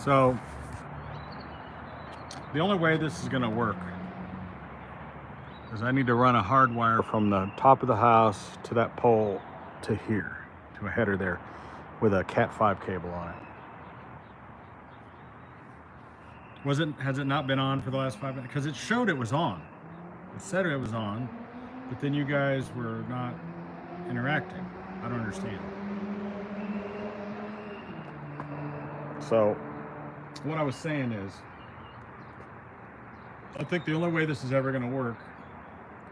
So the only way this is gonna work is I need to run a hard wire from the top of the house to that pole to here, to a header there with a Cat 5 cable on it. Has it not been on for the last 5 minutes? Because it showed it was on. It said it was on, but then you guys were not interacting. I don't understand. So what I was saying is, I think the only way this is ever going to work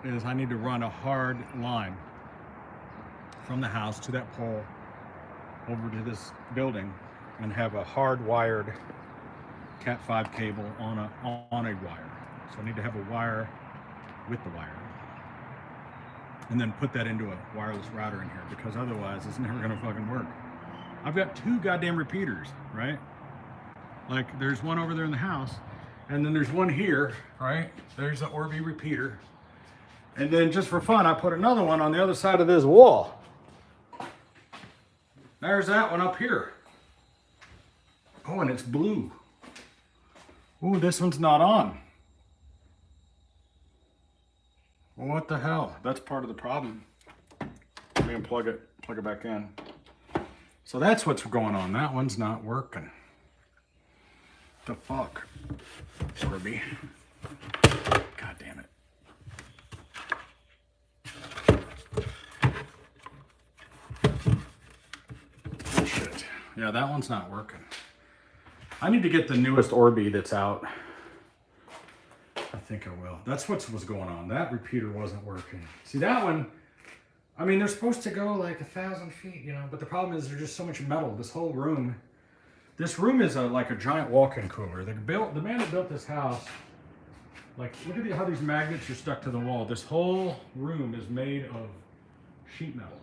is I need to run a hard line from the house to that pole over to this building and have a hard wired Cat 5 cable on a wire. So I need to have a wire with the wire and then put that into a wireless router in here, because otherwise it's never going to fucking work. I've got 2 goddamn repeaters, right? Like there's one over there in the house, and then there's one here, right? There's an Orbi repeater. And then just for fun, I put another one on the other side of this wall. There's that one up here. Oh, and it's blue. Ooh, this one's not on. Well, what the hell? That's part of the problem. Let me plug it back in. So that's what's going on. That one's not working. The fuck? Orbi. God damn it. Bullshit. Yeah, that one's not working. I need to get the newest Orbi that's out. I think I will. That's what was going on. That repeater wasn't working. See, that one, I mean, they're supposed to go like 1,000 feet, you know, but the problem is there's just so much metal. This whole room, this room is like a giant walk-in cooler. The man that built this house, like, look at how these magnets are stuck to the wall. This whole room is made of sheet metal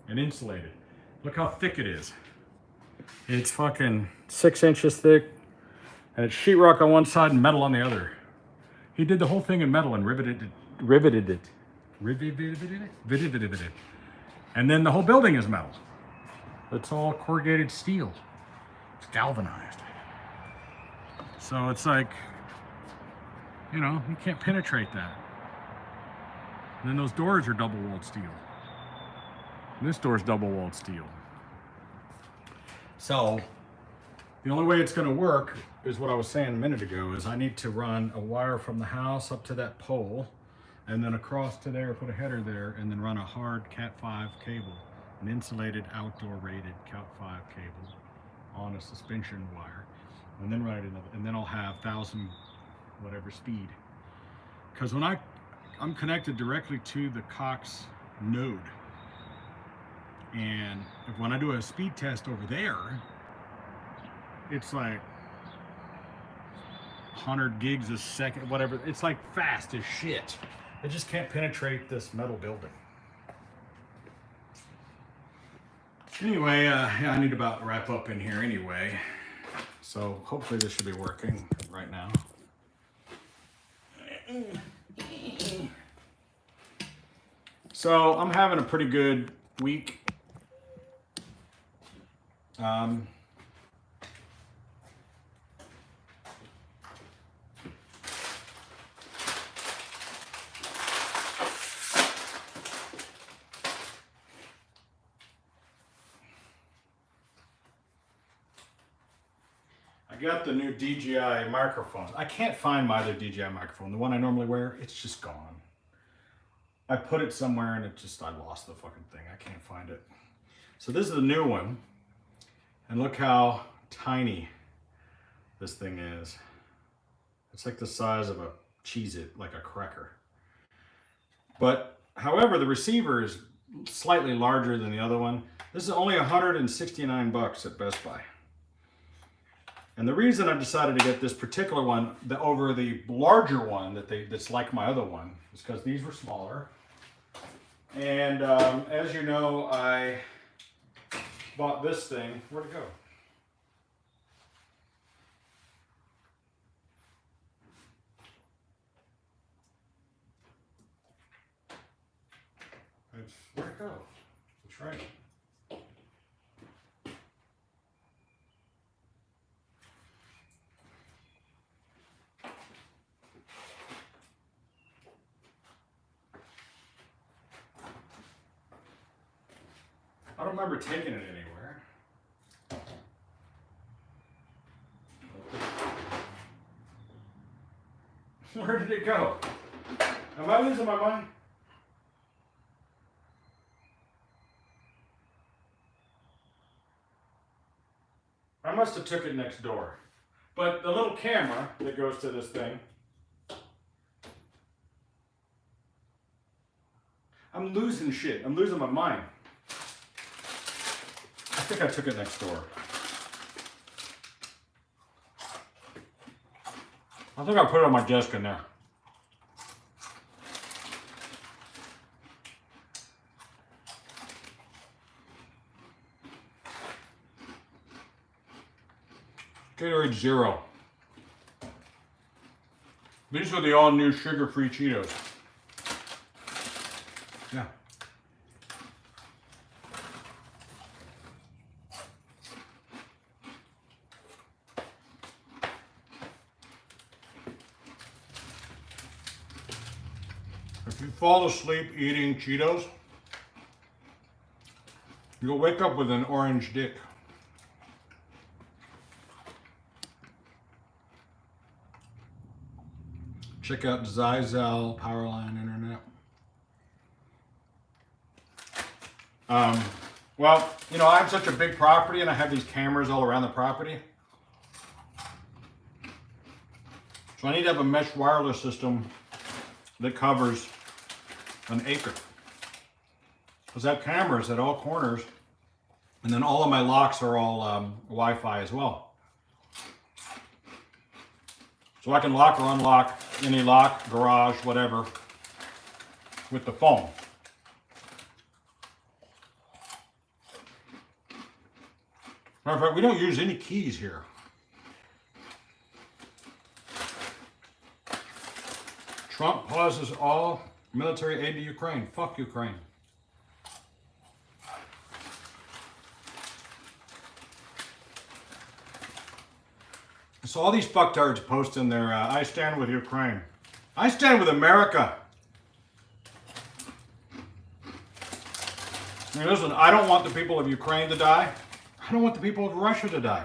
and insulated. Look how thick it is. It's fucking 6 inches thick, and it's sheetrock on one side and metal on the other. He did the whole thing in metal and riveted it. And then the whole building is metal. It's all corrugated steel. It's galvanized. So it's like, you know, you can't penetrate that. And then those doors are double-walled steel. And this door's double-walled steel. So the only way it's going to work is what I was saying a minute ago, is I need to run a wire from the house up to that pole, and then across to there, put a header there, and then run a hard Cat 5 cable, an insulated outdoor rated Cat 5 cable on a suspension wire, and then run it another, and then I'll have 1,000 whatever speed. Because when I'm connected directly to the Cox node, and when I do a speed test over there, it's like 100 gigs a second, whatever. It's like fast as shit. It just can't penetrate this metal building. Anyway, yeah, I need to about wrap up in here anyway. So hopefully this should be working right now. So I'm having a pretty good week. I got the new DJI microphone. I can't find my other DJI microphone. The one I normally wear, it's just gone. I put it somewhere and I lost the fucking thing. I can't find it. So this is the new one. And look how tiny this thing is. It's like the size of a Cheez-It, like a cracker. But however, the receiver is slightly larger than the other one. This is only $169 at Best Buy. And the reason I decided to get this particular one over the larger one that's like my other one is because these were smaller. And as you know, I bought this thing. Where'd it go? Where'd it go? It's right. I don't remember taking it anywhere. Where did it go? Am I losing my mind? I must have took it next door. But the little camera that goes to this thing, I'm losing shit. I'm losing my mind. I think I took it next door. I think I put it on my desk in there. Gatorade Zero. These are the all-new sugar-free Cheetos. Yeah. If you fall asleep eating Cheetos, you'll wake up with an orange dick. Check out Zyzel Powerline Internet. Well, you know, I have such a big property and I have these cameras all around the property. So I need to have a mesh wireless system that covers an acre. Because I have cameras at all corners, and then all of my locks are all Wi-Fi as well. So I can lock or unlock any lock, garage, whatever, with the phone. Matter of fact, we don't use any keys here. Trump pauses all military aid to Ukraine. Fuck Ukraine. So all these fucktards posting their, I stand with Ukraine. I stand with America. I mean, listen, I don't want the people of Ukraine to die. I don't want the people of Russia to die.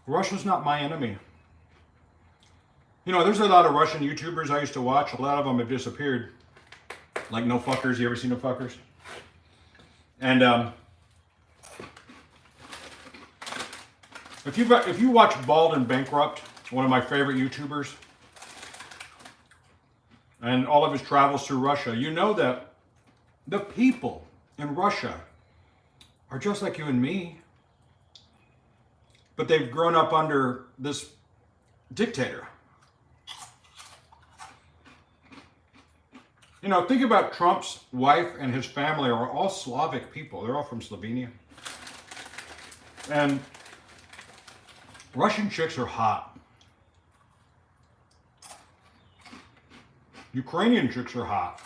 Russia's not my enemy. You know, there's a lot of Russian YouTubers I used to watch. A lot of them have disappeared. Like No Fuckers. You ever seen No Fuckers? And if you watch Bald and Bankrupt, one of my favorite YouTubers, and all of his travels through Russia, you know that the people in Russia are just like you and me, but they've grown up under this dictator. You know, think about Trump's wife and his family are all Slavic people. They're all from Slovenia. And Russian chicks are hot. Ukrainian chicks are hot.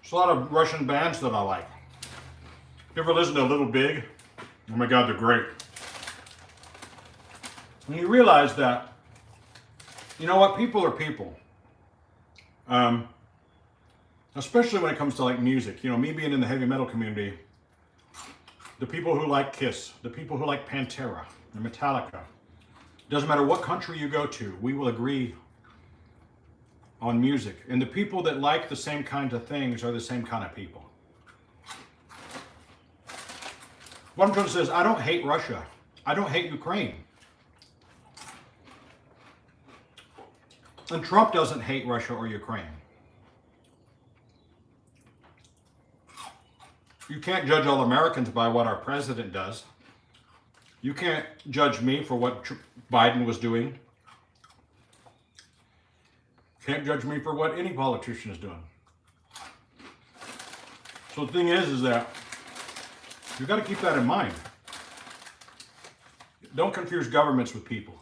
There's a lot of Russian bands that I like. You ever listen to Little Big? Oh my God, they're great. And you realize that, you know what, people are people. Especially when it comes to like music. You know, me being in the heavy metal community, the people who like Kiss, the people who like Pantera and Metallica, doesn't matter what country you go to, we will agree on music. And the people that like the same kinds of things are the same kind of people. What I'm trying to say is, I don't hate Russia. I don't hate Ukraine. And Trump doesn't hate Russia or Ukraine. You can't judge all Americans by what our president does. You can't judge me for what Biden was doing. Can't judge me for what any politician is doing. So the thing is that you've got to keep that in mind. Don't confuse governments with people.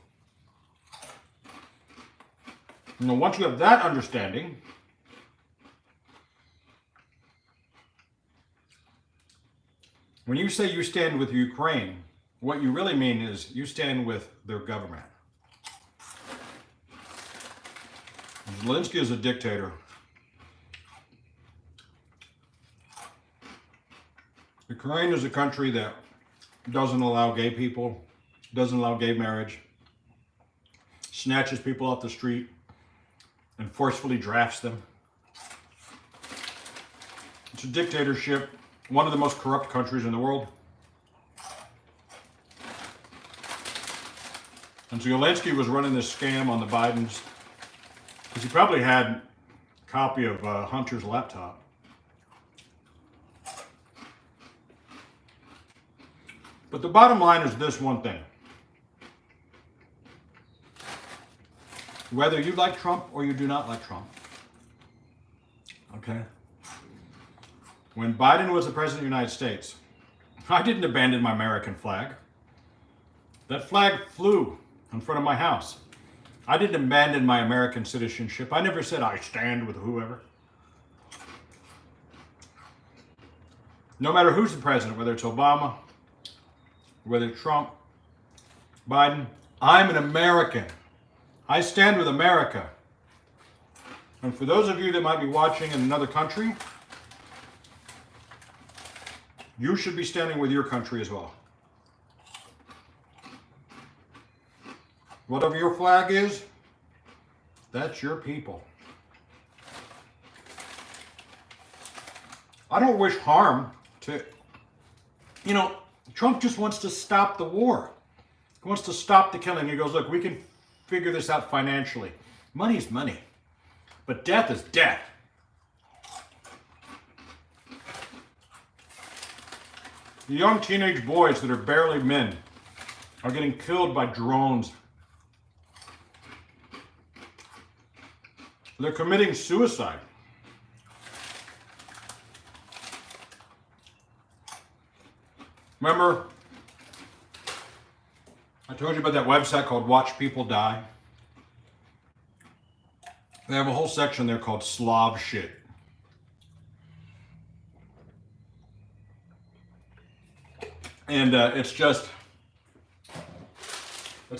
You know, once you have that understanding, when you say you stand with Ukraine, what you really mean is you stand with their government. Zelensky is a dictator. Ukraine is a country that doesn't allow gay people, doesn't allow gay marriage, snatches people off the street, and forcefully drafts them. It's a dictatorship, one of the most corrupt countries in the world. And Zelensky was running this scam on the Bidens because he probably had a copy of Hunter's laptop. But the bottom line is this one thing. Whether you like Trump or you do not like Trump, okay? When Biden was the president of the United States, I didn't abandon my American flag. That flag flew in front of my house. I didn't abandon my American citizenship. I never said I stand with whoever. No matter who's the president, whether it's Obama, whether it's Trump, Biden, I'm an American. I stand with America. And for those of you that might be watching in another country, you should be standing with your country as well. Whatever your flag is, that's your people. I don't wish harm to, Trump just wants to stop the war. He wants to stop the killing. He goes, look, we can figure this out financially. Money's money, but death is death. The young teenage boys that are barely men are getting killed by drones. They're committing suicide. Remember, I told you about that website called Watch People Die? They have a whole section there called Slav shit. And it's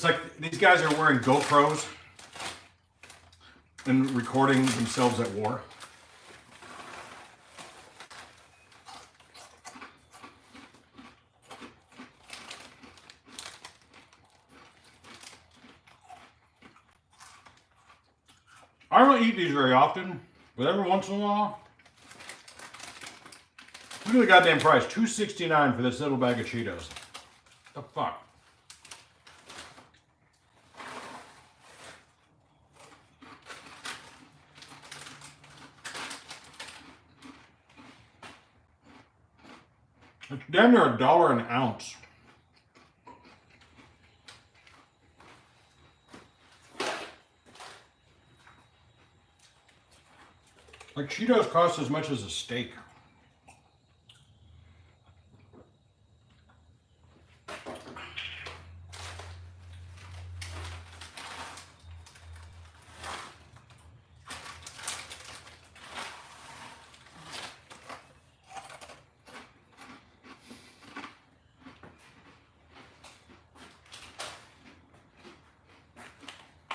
like these guys are wearing GoPros and recording themselves at war. I don't eat these very often, but every once in a while. Look at the goddamn price, $2.69 for this little bag of Cheetos. The fuck? It's damn near $1 an ounce. Like Cheetos cost as much as a steak.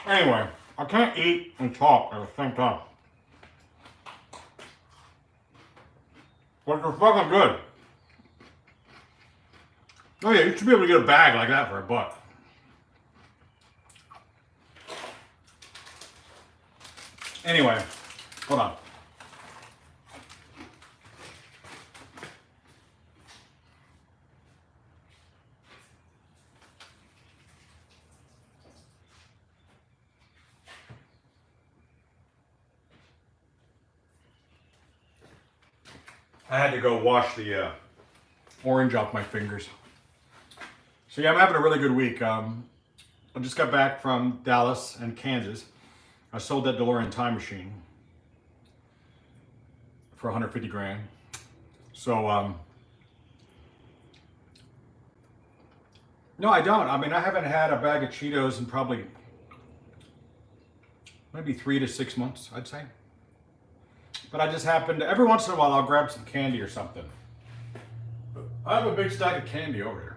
Anyway, I can't eat and talk at the same time. But they're fucking good. Oh yeah, you should be able to get a bag like that for $1. Anyway, hold on. I had to go wash the orange off my fingers. So yeah, I'm having a really good week. I just got back from Dallas and Kansas. I sold that DeLorean time machine for 150 grand. So, no, I don't. I mean, I haven't had a bag of Cheetos in probably maybe 3 to 6 months, I'd say. But I just happened to, every once in a while, I'll grab some candy or something. I have a big stack of candy over here.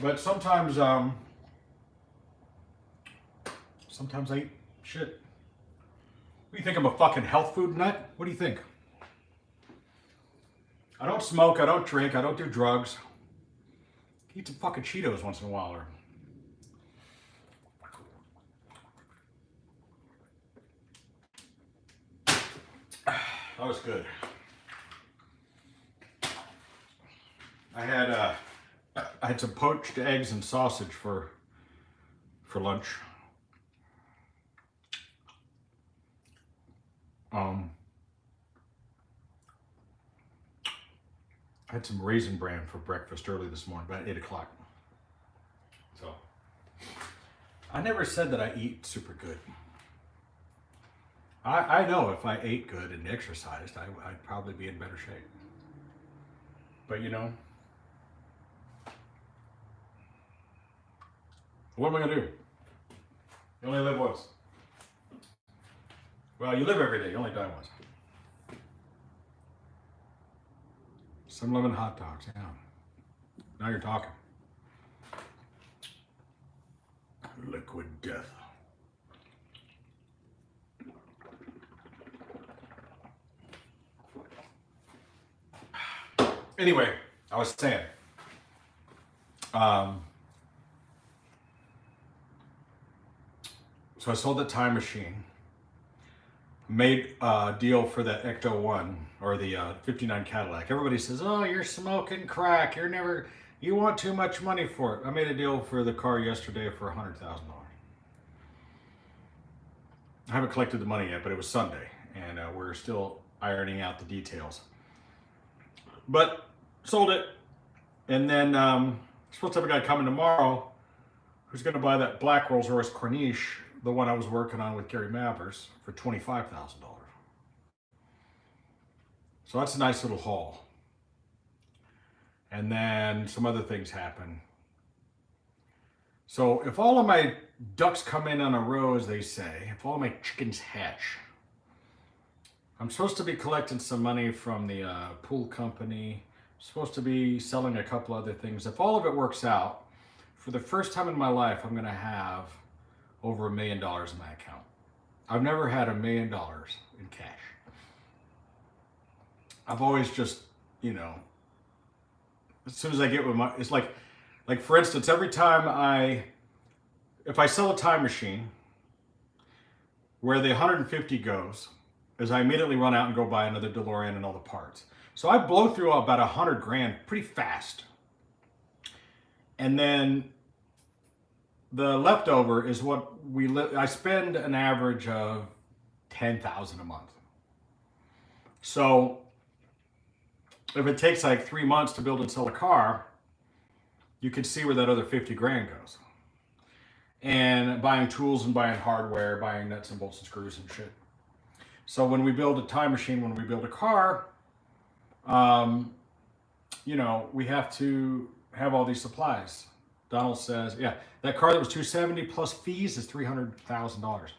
But sometimes I eat shit. What do you think, I'm a fucking health food nut? What do you think? I don't smoke, I don't drink, I don't do drugs. Eat some fucking Cheetos once in a while. Or... That was good. I had some poached eggs and sausage for lunch. I had some Raisin Bran for breakfast early this morning, about 8 o'clock. So, I never said that I eat super good. I know if I ate good and exercised, I'd probably be in better shape. But you know, what am I gonna do? You only live once. Well, you live every day, you only die once. Some lemon hot dogs, yeah. Now you're talking. Liquid death. Anyway, I was saying, so I sold the time machine, made a deal for that Ecto 1 or the 59 Cadillac. Everybody says, oh, you're smoking crack. You want too much money for it. I made a deal for the car yesterday for $100,000. I haven't collected the money yet, but it was Sunday and we're still ironing out the details. But sold it, and then supposed to have a guy coming tomorrow who's going to buy that black Rolls Royce Corniche, the one I was working on with Gary Mabbers, for $25,000. So that's a nice little haul. And then some other things happen. So if all of my ducks come in on a row, as they say, if all my chickens hatch, I'm supposed to be collecting some money from the pool company. I'm supposed to be selling a couple other things. If all of it works out, for the first time in my life, I'm going to have over $1 million in my account. I've never had $1 million in cash. I've always just, you know, as soon as I get with my, it's like for instance, every time if I sell a time machine, where the 150 goes, is I immediately run out and go buy another DeLorean and all the parts. So I blow through about 100 grand pretty fast. And then the leftover is what I spend an average of $10,000 a month. So if it takes like 3 months to build and sell a car, you can see where that other 50 grand goes. And buying tools and buying hardware, buying nuts and bolts and screws and shit. So when we build a time machine, when we build a car, you know, we have to have all these supplies. Donald says, yeah, that car that was $270 plus fees is $300,000.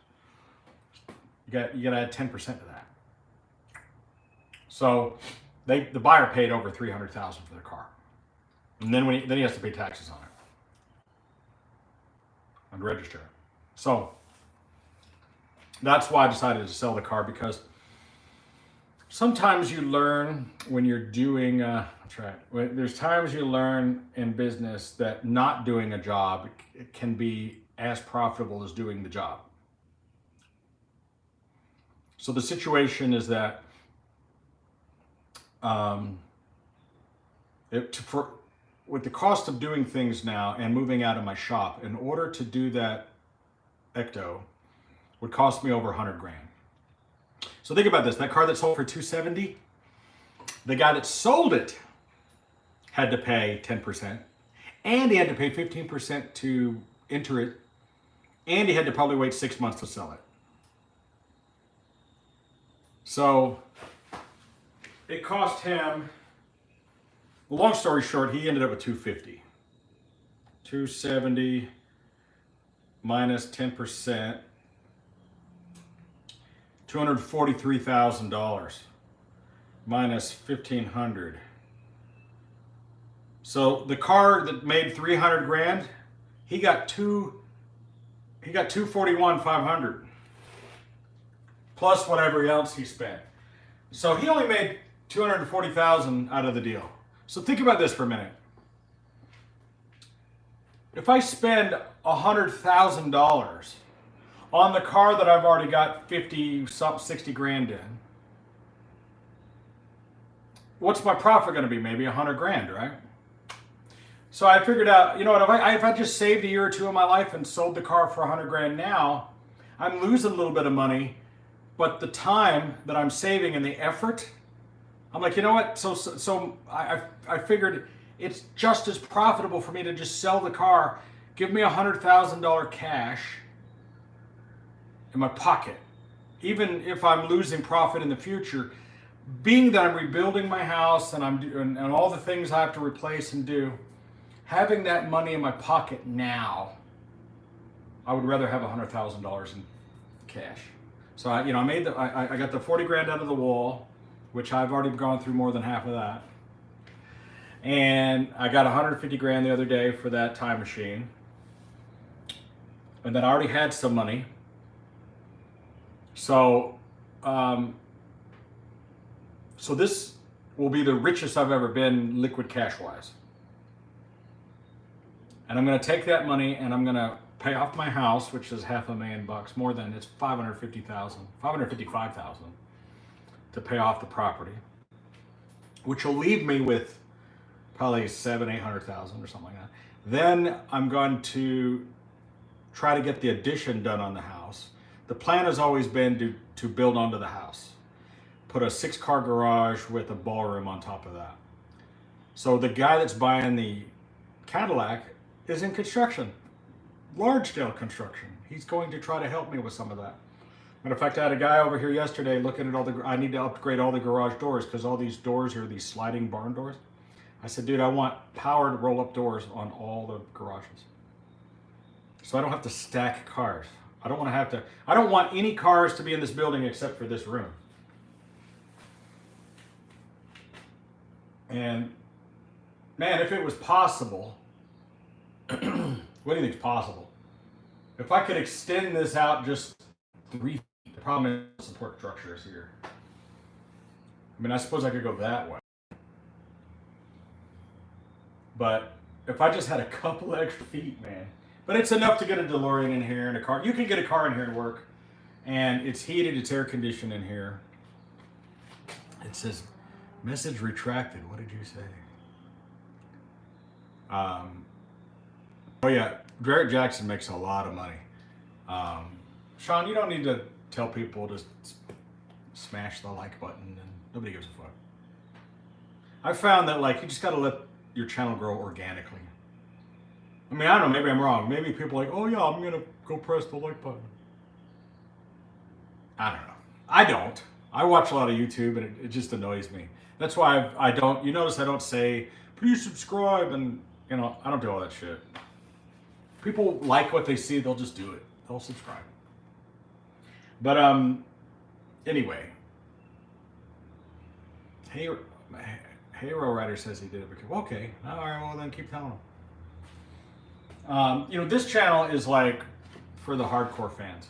You got to add 10% to that. So the buyer paid over $300,000 for the car, and then he has to pay taxes on it and register it. So that's why I decided to sell the car, because sometimes you learn when you're doing, that's right, there's times you learn in business that not doing a job it can be as profitable as doing the job. So the situation is that with the cost of doing things now and moving out of my shop, in order to do that Ecto would cost me over 100 grand. So think about this, that car that sold for $270, the guy that sold it had to pay 10%, and he had to pay 15% to enter it, and he had to probably wait 6 months to sell it. So it cost him, well, long story short, he ended up with 250. 270 minus 10%, $243,000 minus $1,500. So the car that made 300 grand, he got 241,500 plus whatever else he spent. So he only made $240,000 out of the deal. So think about this for a minute. If I spend $100,000 on the car that I've already got 60 grand in, what's my profit going to be? Maybe 100 grand, right? So I figured out, you know what, if I just saved a year or two of my life and sold the car for 100 grand now, I'm losing a little bit of money, but the time that I'm saving and the effort, I'm like, you know what? So I figured it's just as profitable for me to just sell the car, give me $100,000 cash in my pocket, even if I'm losing profit in the future. Being that I'm rebuilding my house and and all the things I have to replace and do, having that money in my pocket now, I would rather have $100,000 in cash. So I got the 40 grand out of the wall, which I've already gone through more than half of that. And I got 150 grand the other day for that time machine. And then I already had some money. So, so this will be the richest I've ever been liquid cash wise. And I'm going to take that money and I'm going to pay off my house, which is $500,000 more than, it's $555,000 to pay off the property, which will leave me with probably $800,000 or something like that. Then I'm going to try to get the addition done on the house. The plan has always been to build onto the house, put a 6-car garage with a ballroom on top of that. So the guy that's buying the Cadillac is in construction, large scale construction. He's going to try to help me with some of that. Matter of fact, I had a guy over here yesterday looking at I need to upgrade all the garage doors because all these doors are these sliding barn doors. I said, dude, I want powered roll-up doors on all the garages, so I don't have to stack cars. I don't want any cars to be in this building except for this room. And man, if it was possible, what do you think is possible? If I could extend this out just 3 feet, the problem is support structures here. I mean, I suppose I could go that way. But if I just had a couple extra feet, man. But it's enough to get a DeLorean in here and a car. You can get a car in here and work. And it's heated, it's air conditioned in here. It says, message retracted. What did you say? Oh yeah, Garrett Jackson makes a lot of money. Sean, you don't need to tell people to smash the like button, and nobody gives a fuck. I found that you just gotta let your channel grow organically. I mean, I don't know, maybe I'm wrong. Maybe people are like, oh yeah, I'm gonna go press the like button. I don't know. I don't. I watch a lot of YouTube and it just annoys me. That's why I don't, you notice I don't say, please subscribe, and I don't do all that shit. People like what they see, they'll just do it. They'll subscribe. But anyway. Hero Rider says he did it because, okay, all right, well then keep telling him. This channel is for the hardcore fans.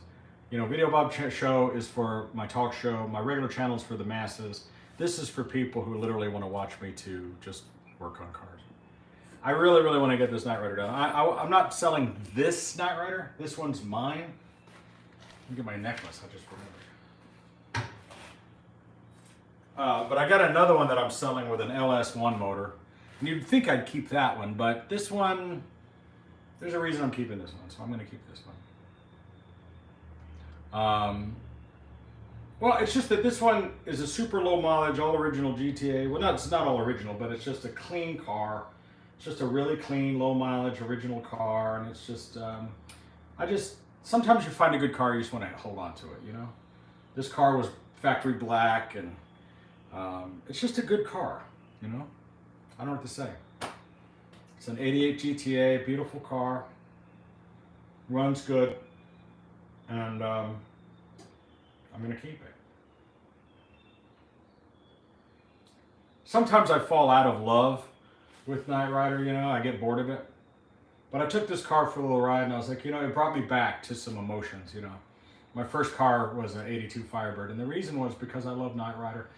Video Bob Show is for my talk show. My regular channel is for the masses. This is for people who literally want to watch me to just work on cars. I really, really want to get this Knight Rider done. I'm not selling this Knight Rider. This one's mine. Let me get my necklace. I just remembered. But I got another one that I'm selling with an LS1 motor. And you'd think I'd keep that one, but this one, there's a reason I'm keeping this one, so I'm going to keep this one. Well, it's just that this one is a super low mileage, all original GTA. Well, it's not all original, but it's just a clean car. It's just a really clean, low mileage, original car, and it's just, sometimes you find a good car, you just want to hold on to it, This car was factory black, and it's just a good car, I don't know what to say. It's an 88 GTA, beautiful car, runs good, and I'm going to keep it. Sometimes I fall out of love with Knight Rider, I get bored of it. But I took this car for a little ride and I was like, it brought me back to some emotions, My first car was an 82 Firebird, and the reason was because I love Knight Rider.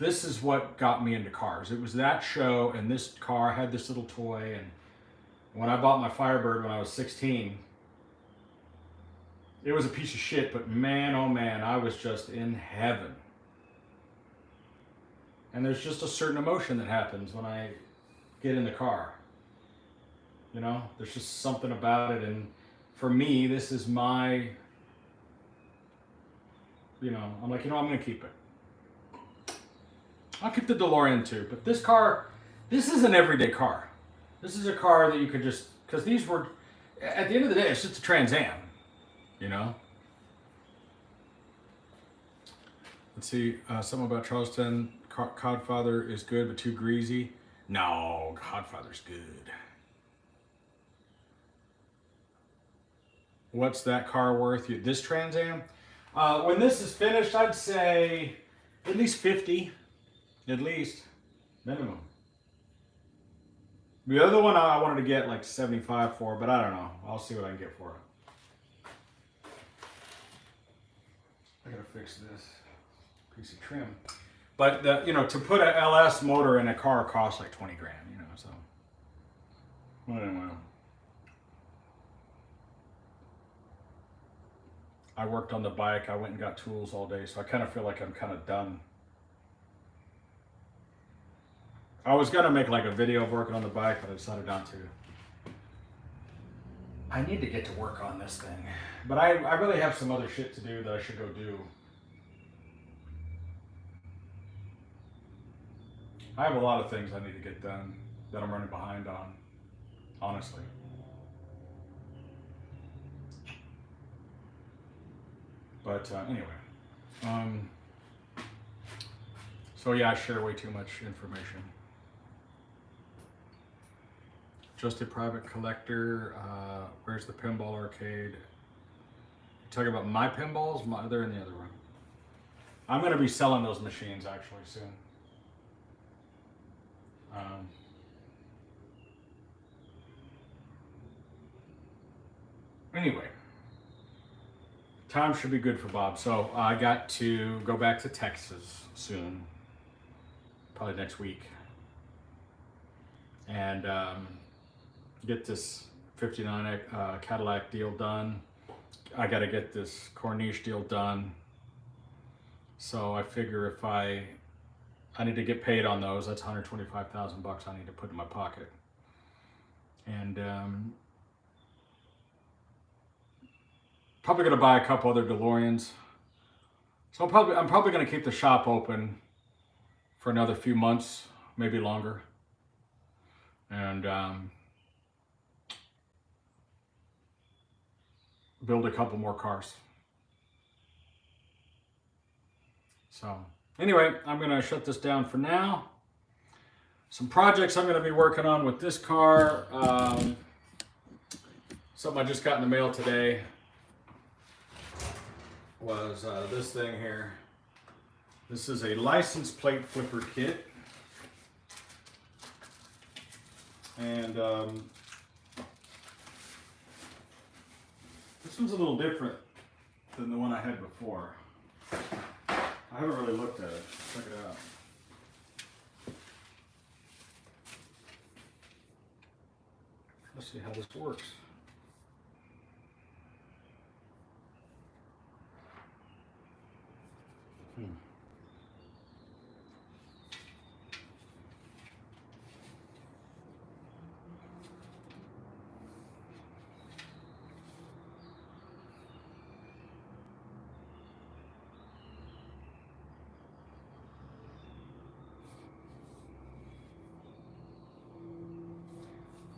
this is what got me into cars. It was that show, and this car had this little toy. And when I bought my Firebird when I was 16, it was a piece of shit, but man, oh man, I was just in heaven. And there's just a certain emotion that happens when I get in the car. You know, there's just something about it. And for me, this is my, you know, I'm like, you know, I'm going to keep it. I'll keep the DeLorean too, but this car, this is an everyday car. This is a car that you could just, because these were, at the end of the day, it's just a Trans Am, you know? Let's see, something about Charleston, Codfather is good, but too greasy. No, Codfather's good. What's that car worth? This Trans Am? When this is finished, I'd say at least 50. At least, minimum. The other one I wanted to get like 75 for, but I don't know. I'll see what I can get for it. I gotta fix this piece of trim. But the, you know, to put a LS motor in a car costs like 20 grand, you know, so. Well, anyway. I worked on the bike. I went and got tools all day, so I kind of feel like I'm kind of done. I was gonna make like a video of working on the bike, but I decided not to. I need to get to work on this thing, but I really have some other shit to do that I should go do. I have a lot of things I need to get done that I'm running behind on, honestly. But anyway, so yeah, I share way too much information. Just a private collector. Where's the pinball arcade? Talking about my pinballs? They're in the other room. I'm going to be selling those machines actually soon. Anyway, time should be good for Bob. So I got to go back to Texas soon, probably next week, and get this 59 Cadillac deal done. I got to get this Corniche deal done. So I figure if I need to get paid on those, that's $125,000 I need to put in my pocket. And probably going to buy a couple other DeLoreans. So I'm probably going to keep the shop open for another few months, maybe longer. And build a couple more cars. So anyway, I'm going to shut this down for now. Some projects I'm going to be working on with this car. Something I just got in the mail today was this thing here. This is a license plate flipper kit. And this one's a little different than the one I had before. I haven't really looked at it. Check it out. Let's see how this works.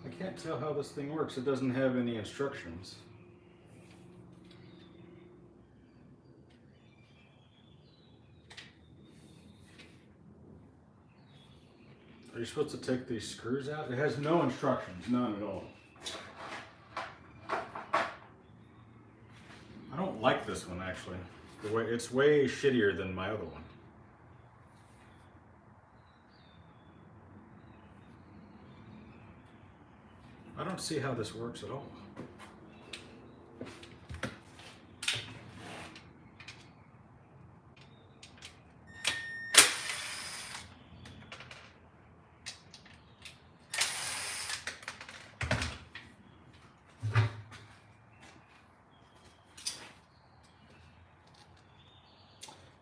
I can't tell how this thing works. It doesn't have any instructions. Are you supposed to take these screws out? It has no instructions, none at all. I don't like this one actually. It's way shittier than my other one. I don't see how this works at all.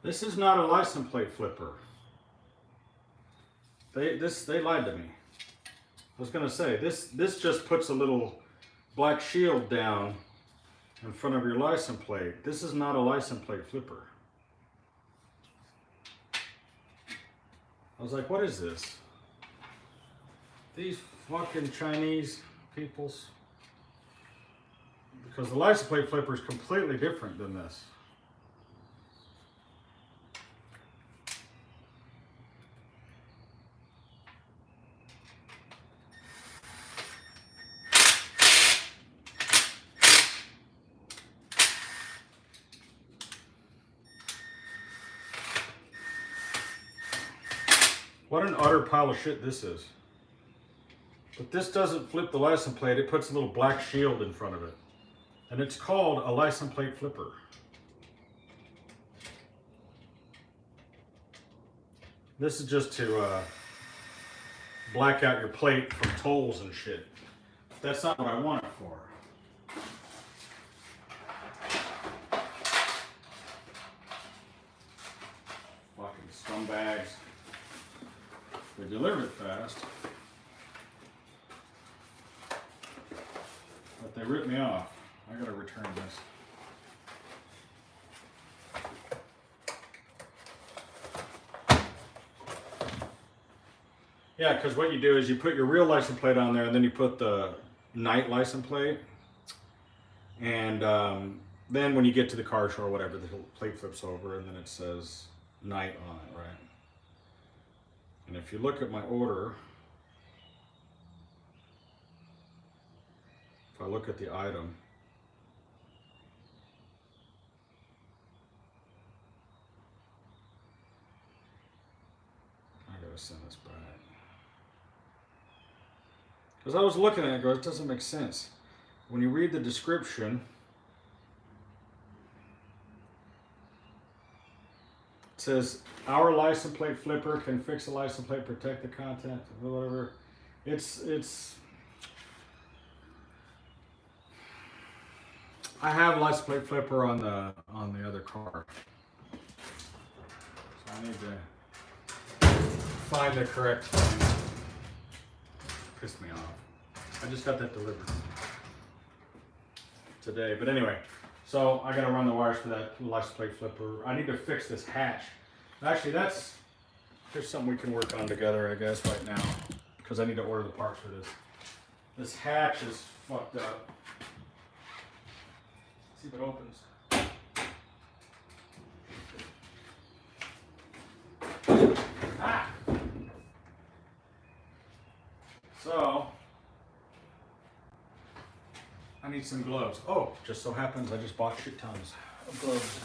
This is not a license plate flipper. They lied to me. I was gonna say this just puts a little black shield down in front of your license plate. This is not a license plate flipper. I was like, what is this? These fucking Chinese peoples. Because the license plate flipper is completely different than this. What an utter pile of shit this is. But this doesn't flip the license plate, it puts a little black shield in front of it. And it's called a license plate flipper. This is just to black out your plate from tolls and shit. That's not what I want it for. Fucking scumbags. They deliver it fast. But they ripped me off. I gotta return this. Yeah, because what you do is you put your real license plate on there and then you put the night license plate. And then when you get to the car show or whatever, the plate flips over and then it says night on it, right? And if you look at my order, if I look at the item, I gotta send this back. Because I was looking at it and go, it doesn't make sense. When you read the description, it says, our license plate flipper can fix the license plate, protect the content, whatever. I have license plate flipper on the other car. So I need to find the correct thing. Pissed me off. I just got that delivered today. But anyway, so I gotta run the wires for that license plate flipper. I need to fix this hatch. Actually, here's something we can work on together, I guess, right now. Because I need to order the parts for this. This hatch is fucked up. See if it opens. Ah! So, I need some gloves. Oh, just so happens I just bought shit tons of gloves.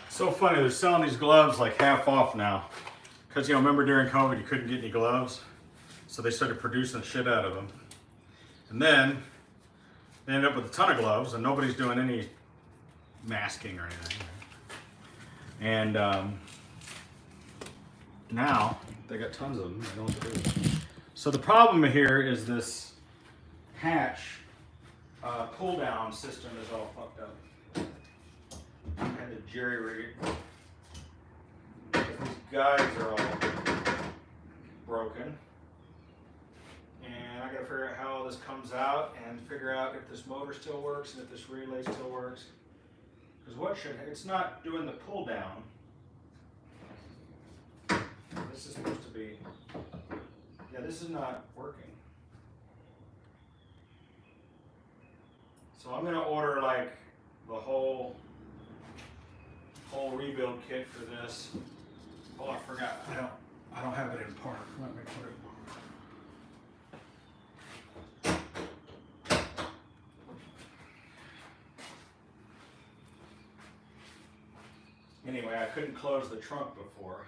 So funny, they're selling these gloves like half off now. Because, you know, remember during COVID you couldn't get any gloves? So they started producing the shit out of them. And then they ended up with a ton of gloves and nobody's doing any masking or anything. And now they got tons of them. They don't know what to do. So the problem here is this hatch pull down system is all fucked up. I had to jerry rig it. These guides are all broken. And I gotta figure out how all this comes out and figure out if this motor still works and if this relay still works. Because it's not doing the pull down. This is supposed to be, yeah, this is not working. So I'm gonna order like the whole rebuild kit for this. Oh, I forgot. I don't have it in part. Let me put it. Anyway, I couldn't close the trunk before.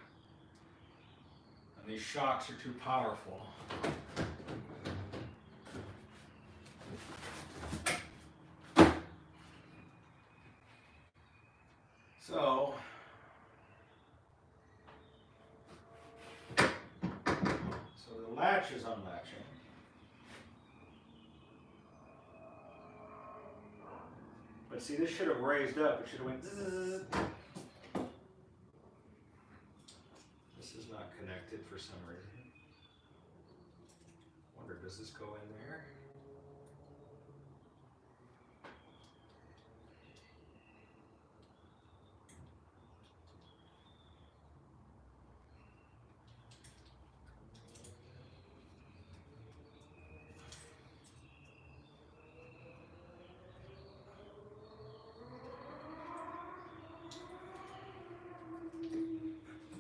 And these shocks are too powerful. So, the latch is unlatching. But see, this should have raised up. It should have went zzz. This is not connected for some reason. Wonder, does this go in there?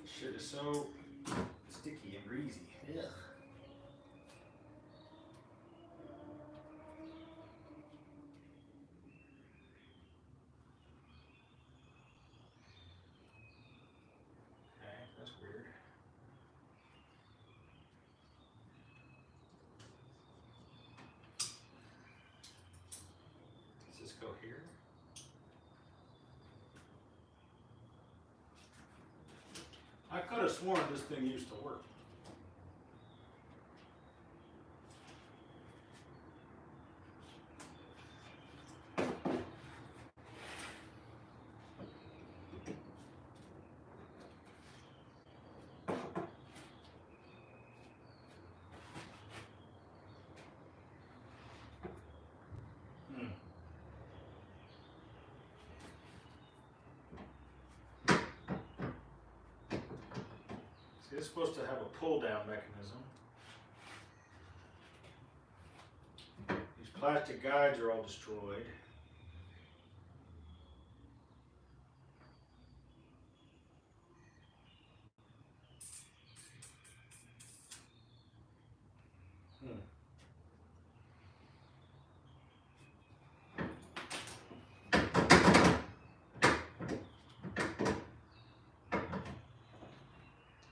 Shit is so sticky and greasy. Ugh. Okay, that's weird. Does this go here? I could have sworn this thing used to work. It's supposed to have a pull-down mechanism. These plastic guides are all destroyed.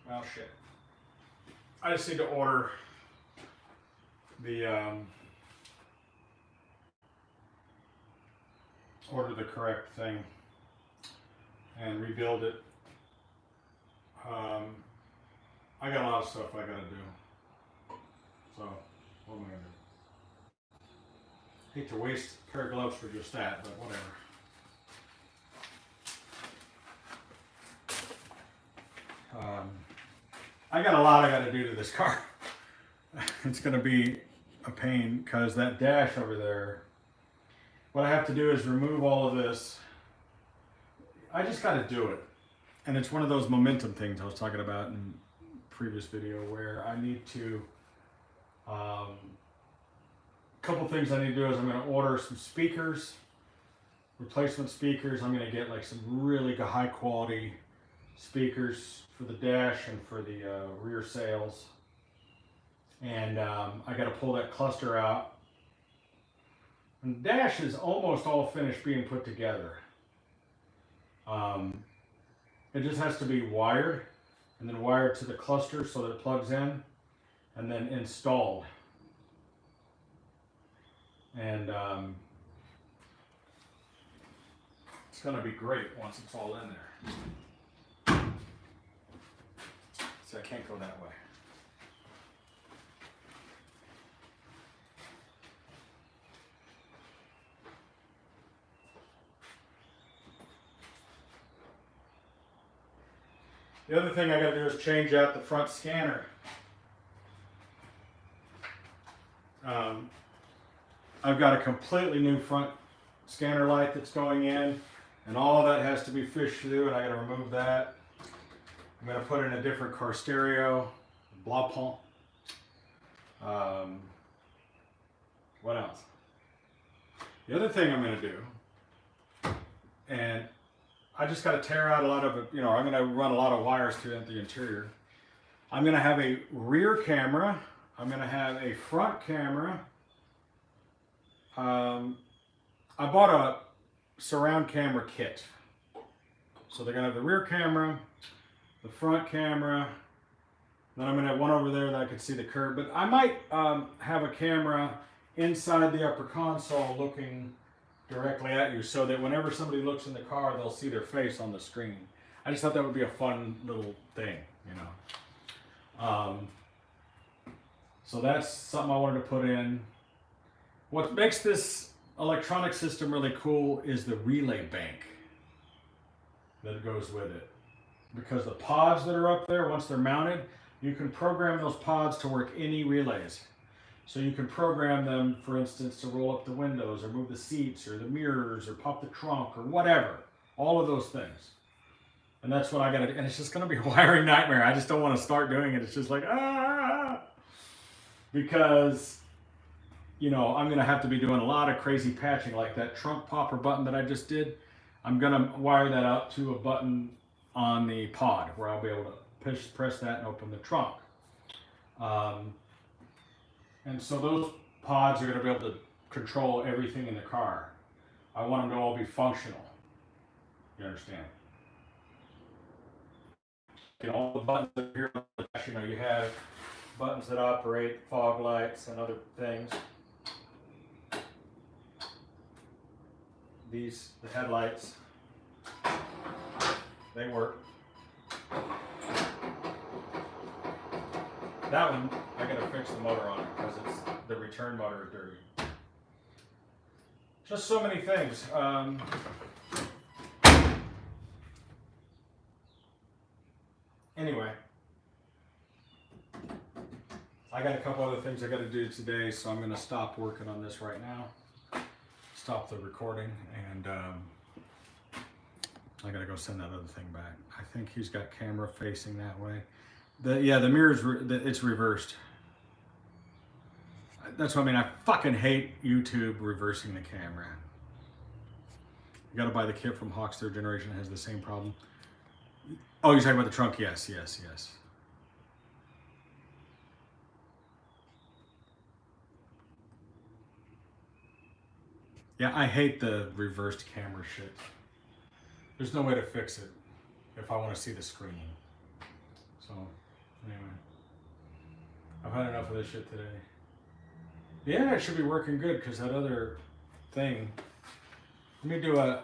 Well, shit. I just need to order the correct thing and rebuild it. I got a lot of stuff I gotta do. So, what am I gonna do? Hate to waste a pair of gloves for just that, but whatever. I got a lot I got to do to this car. It's going to be a pain because that dash over there, what I have to do is remove all of this. I just got to do it. And it's one of those momentum things I was talking about in the previous video where I need to, a couple things I need to do is I'm going to order some speakers, replacement speakers. I'm going to get like some really high quality speakers for the dash and for the rear sails, and I got to pull that cluster out. And the dash is almost all finished being put together. It just has to be wired and then wired to the cluster so that it plugs in and then installed. And it's going to be great once it's all in there. So I can't go that way. The other thing I got to do is change out the front scanner. I've got a completely new front scanner light that's going in, and all of that has to be fished through, and I got to remove that. I'm going to put in a different car stereo, Blancpain. What else? The other thing I'm going to do, and I just got to tear out a lot of it, you know, I'm going to run a lot of wires through the interior. I'm going to have a rear camera. I'm going to have a front camera. I bought a surround camera kit. So they're gonna have the rear camera, the front camera, then I'm gonna have one over there that I can see the curb. But I might have a camera inside the upper console looking directly at you so that whenever somebody looks in the car, they'll see their face on the screen. I just thought that would be a fun little thing, you know. So that's something I wanted to put in. What makes this electronic system really cool is the relay bank that goes with it. Because the pods that are up there, once they're mounted, you can program those pods to work any relays. So you can program them, for instance, to roll up the windows or move the seats or the mirrors or pop the trunk or whatever. All of those things. And that's what I gotta do. And it's just gonna be a wiring nightmare. I just don't want to start doing it. It's just like, because, you know, I'm gonna have to be doing a lot of crazy patching, like that trunk popper button that I just did. I'm gonna wire that up to a button on the pod where I'll be able to press that and open the trunk. And so those pods are going to be able to control everything in the car. I want them to all be functional. You understand? You know, all the buttons that are here on the dash, you know, you have buttons that operate fog lights and other things. These, the headlights, they work. That one, I gotta fix the motor on it because it's the return motor is dirty. Just so many things. Anyway, I got a couple other things I gotta do today, so I'm gonna stop working on this right now. Stop the recording, and I gotta go send that other thing back. I think he's got camera facing that way. The mirror's it's reversed. That's what I mean. I fucking hate YouTube reversing the camera. You gotta buy the kit from Hawk's third generation. It has the same problem. Oh, you're talking about the trunk? Yes. Yeah, I hate the reversed camera shit. There's no way to fix it if I want to see the screen. So, anyway. I've had enough of this shit today. The internet should be working good because that other thing. Let me do a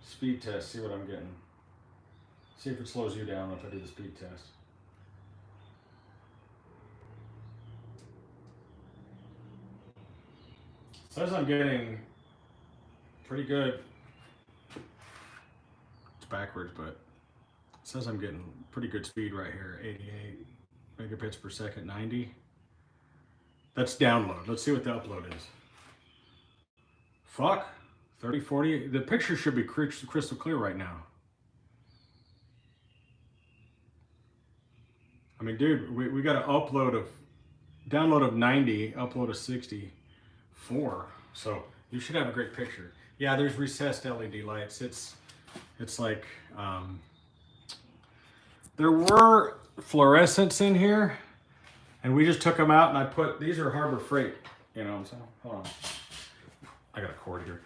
speed test, see what I'm getting. See if it slows you down if I do the speed test. Says I'm getting pretty good. It's backwards, but it says I'm getting pretty good speed right here. 88 megabits per second, 90. That's download. Let's see what the upload is. Fuck. 30, 40. The picture should be crystal clear right now. I mean, dude, we got an download of 90, upload of 64. So you should have a great picture. Yeah, there's recessed LED lights. It's like, there were fluorescents in here, and we just took them out, and I put, these are Harbor Freight, you know what I'm saying? Hold on. I got a cord here.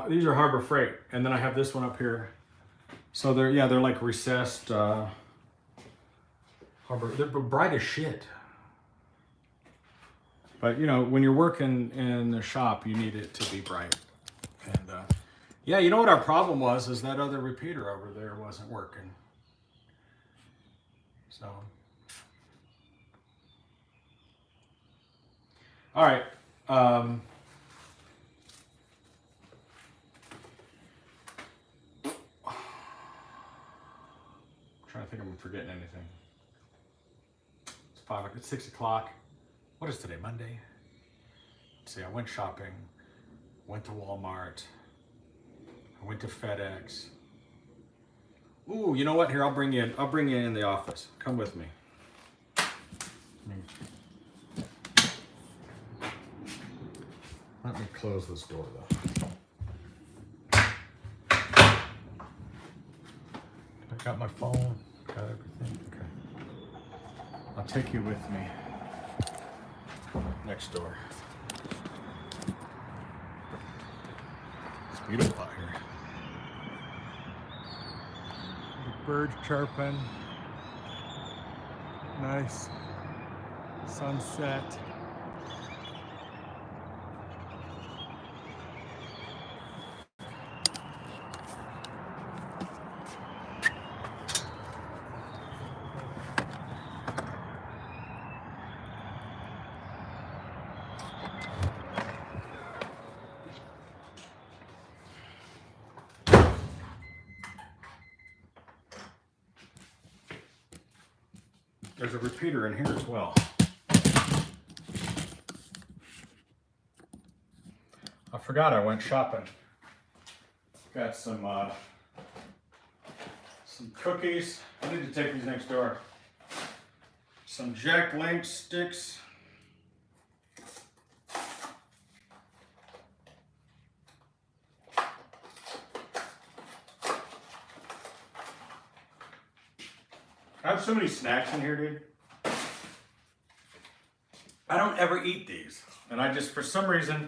These are Harbor Freight, and then I have this one up here. So they're like recessed, they're bright as shit. But you know, when you're working in the shop, you need it to be bright. And yeah, you know what our problem was is that other repeater over there wasn't working. So, all right. I'm trying to think if I'm forgetting anything. It's 6 o'clock. What is today, Monday? Let's see, I went shopping, went to Walmart, I went to FedEx. Ooh, you know what? Here, I'll bring you in the office. Come with me. Let me close this door, though. I got my phone, got everything. Okay. I'll take you with me. Next door. Beautiful out here. The birds chirping. Nice sunset. There's a repeater in here as well. I forgot I went shopping. Got some cookies. I need to take these next door. Some Jack Link sticks. I have so many snacks in here, dude. I don't ever eat these. And I just, for some reason,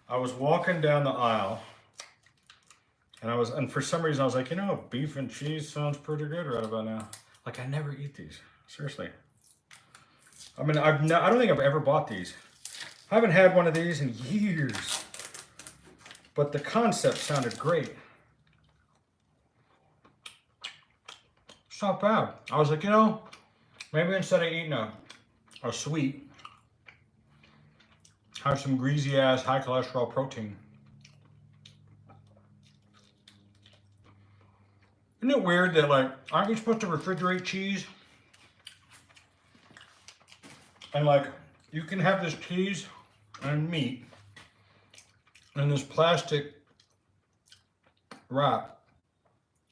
I was walking down the aisle and for some reason I was like, you know, beef and cheese sounds pretty good right about now. Like, I never eat these. Seriously. I mean, I don't think I've ever bought these. I haven't had one of these in years. But the concept sounded great. It's not bad. I was like, you know, maybe instead of eating a sweet, have some greasy ass high cholesterol protein. Isn't it weird that, like, aren't we supposed to refrigerate cheese? And like, you can have this cheese and meat in this plastic wrap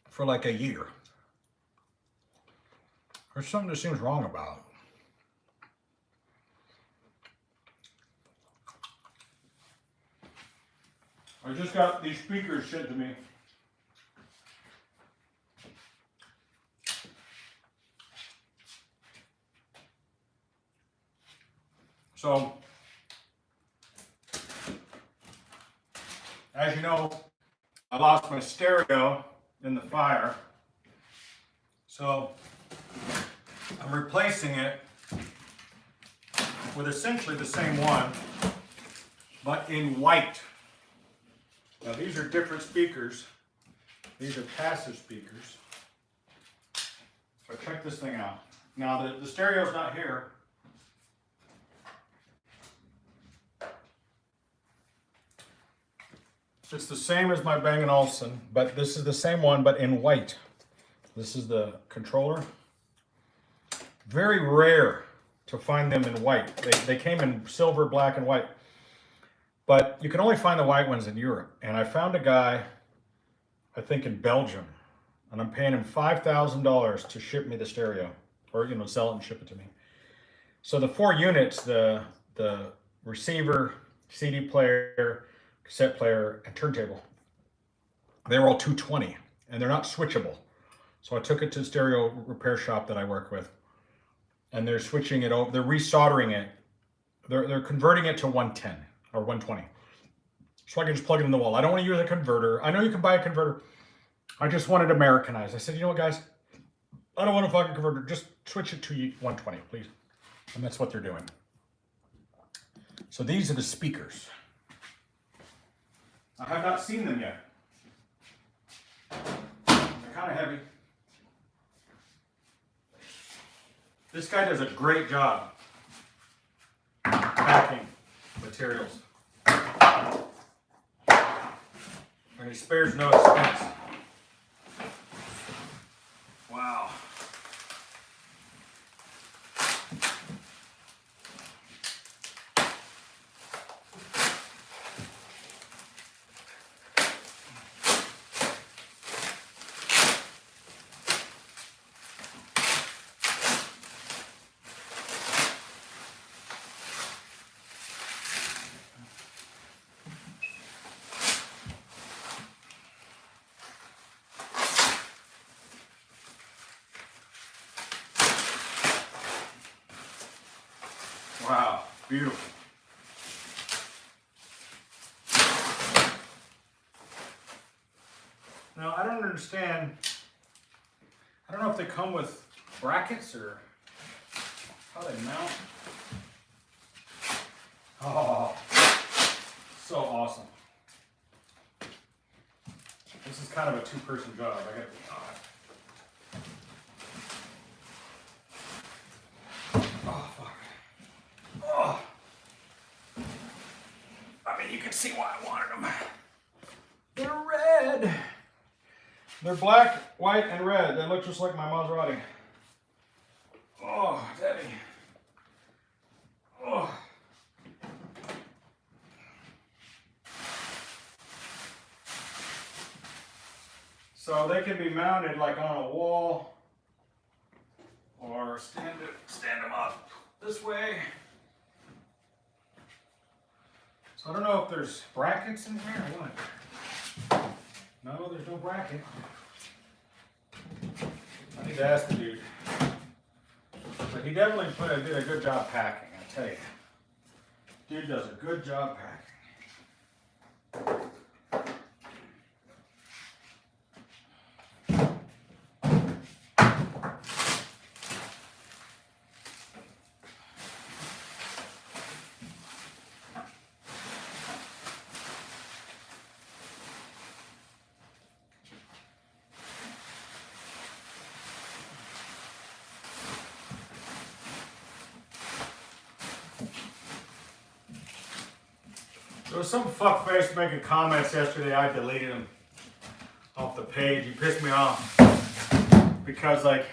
for like a year. There's something that seems wrong about it. I just got these speakers sent to me. So, as you know, I lost my stereo in the fire. So, I'm replacing it with essentially the same one, but in white. Now these are different speakers. These are passive speakers. So check this thing out. Now the stereo's not here. It's the same as my Bang & Olufsen, but this is the same one, but in white. This is the controller. Very rare to find them in white. They came in silver, black, and white. But you can only find the white ones in Europe. And I found a guy, I think in Belgium, and I'm paying him $5,000 to ship me the stereo, or, you know, sell it and ship it to me. So the 4 units, the receiver, CD player, cassette player, and turntable, they were all $220, and they're not switchable. So I took it to the stereo repair shop that I work with, and they're switching it over. They're resoldering it. They're converting it to 110 or 120. So I can just plug it in the wall. I don't want to use a converter. I know you can buy a converter. I just wanted Americanized. I said, you know what, guys? I don't want a fucking converter. Just switch it to 120, please. And that's what they're doing. So these are the speakers. I have not seen them yet. They're kind of heavy. This guy does a great job packing materials. And he spares no expense. Wow. Wow, beautiful. Now, I don't understand. I don't know if they come with brackets or how they mount. Oh, so awesome. This is kind of a two-person job, I gotta be honest. Oh, fuck. Oh. I mean, you can see why I wanted them. They're red. They're black, white, and red. They look just like my Maserati. Oh, Daddy. Oh. So they can be mounted like on a wall, or stand them up this way. So I don't know if there's brackets in here or what. No, there's no bracket. I need to ask the dude. But he definitely did a good job packing, I tell you. Dude does a good job packing. There was some fuckface making comments yesterday. I deleted him off the page. He pissed me off because, like,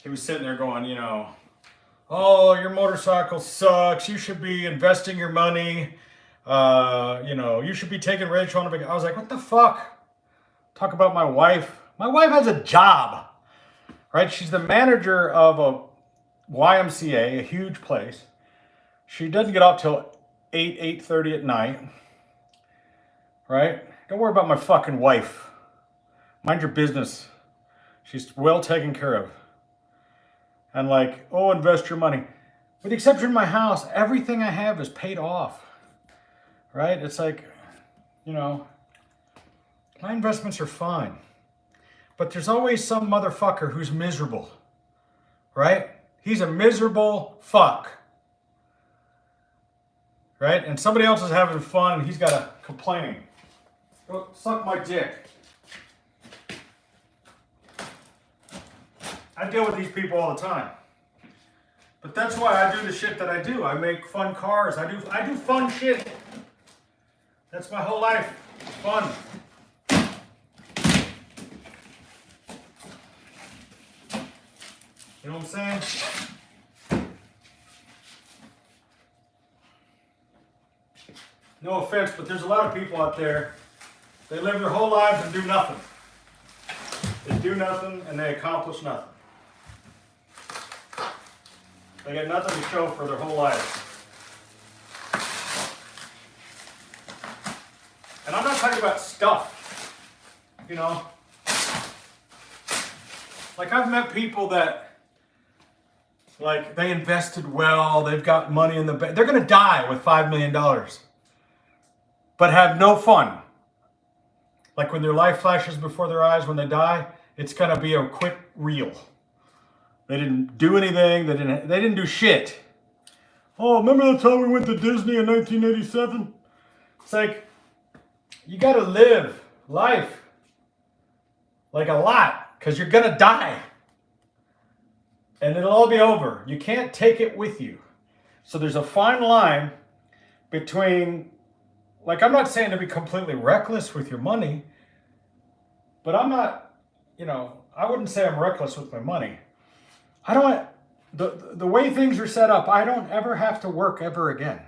he was sitting there going, you know, oh, your motorcycle sucks. You should be investing your money. You know, you should be taking Rachel on a vacation. I was like, what the fuck? Talk about my wife. My wife has a job, right? She's the manager of a YMCA, a huge place. She doesn't get off till 8:30 at night, right? Don't worry about my fucking wife. Mind your business. She's well taken care of. And like, oh, invest your money. With the exception of my house, everything I have is paid off, right? It's like, you know, my investments are fine. But there's always some motherfucker who's miserable, right? He's a miserable fuck. Right? And somebody else is having fun and he's got a complaining. Go suck my dick. I deal with these people all the time. But that's why I do the shit that I do. I make fun cars. I do fun shit. That's my whole life. It's fun. You know what I'm saying? No offense, but there's a lot of people out there, they live their whole lives and do nothing. They do nothing and they accomplish nothing. They got nothing to show for their whole life. And I'm not talking about stuff, you know. Like, I've met people that, like, they invested well, they've got money in the bank. They're going to die with $5 million. But have no fun. Like when their life flashes before their eyes when they die, it's gonna be a quick reel. They didn't do anything, they didn't do shit. Oh, remember the time we went to Disney in 1987? It's like, you gotta live life like a lot, because you're gonna die. And it'll all be over. You can't take it with you. So there's a fine line between, like, I'm not saying to be completely reckless with your money, but I'm not, you know, I wouldn't say I'm reckless with my money. I don't, the way things are set up, I don't ever have to work ever again.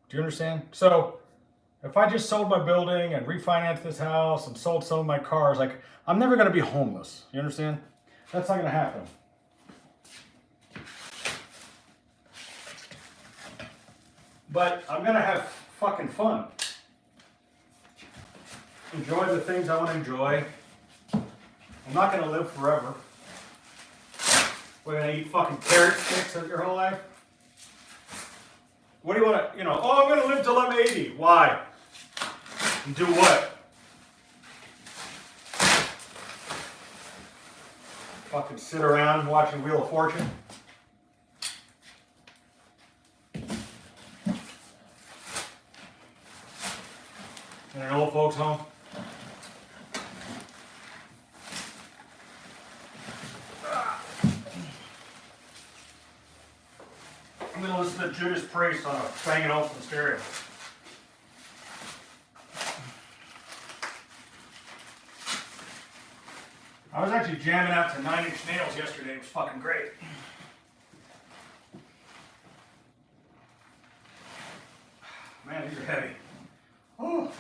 Do you understand? So if I just sold my building and refinanced this house and sold some of my cars, like, I'm never going to be homeless. You understand? That's not going to happen. But I'm going to have fucking fun. Enjoy the things I want to enjoy. I'm not going to live forever. We're going to eat fucking carrot sticks your whole life? What do you want to, you know, oh, I'm going to live till I'm 80. Why? And do what? Fucking sit around watching Wheel of Fortune? In an old folks home? I'm gonna listen to Judas Priest on a Bang & Olufsen stereo. I was actually jamming out to 9 Inch Nails yesterday. It was fucking great. Man, these are heavy. Oh,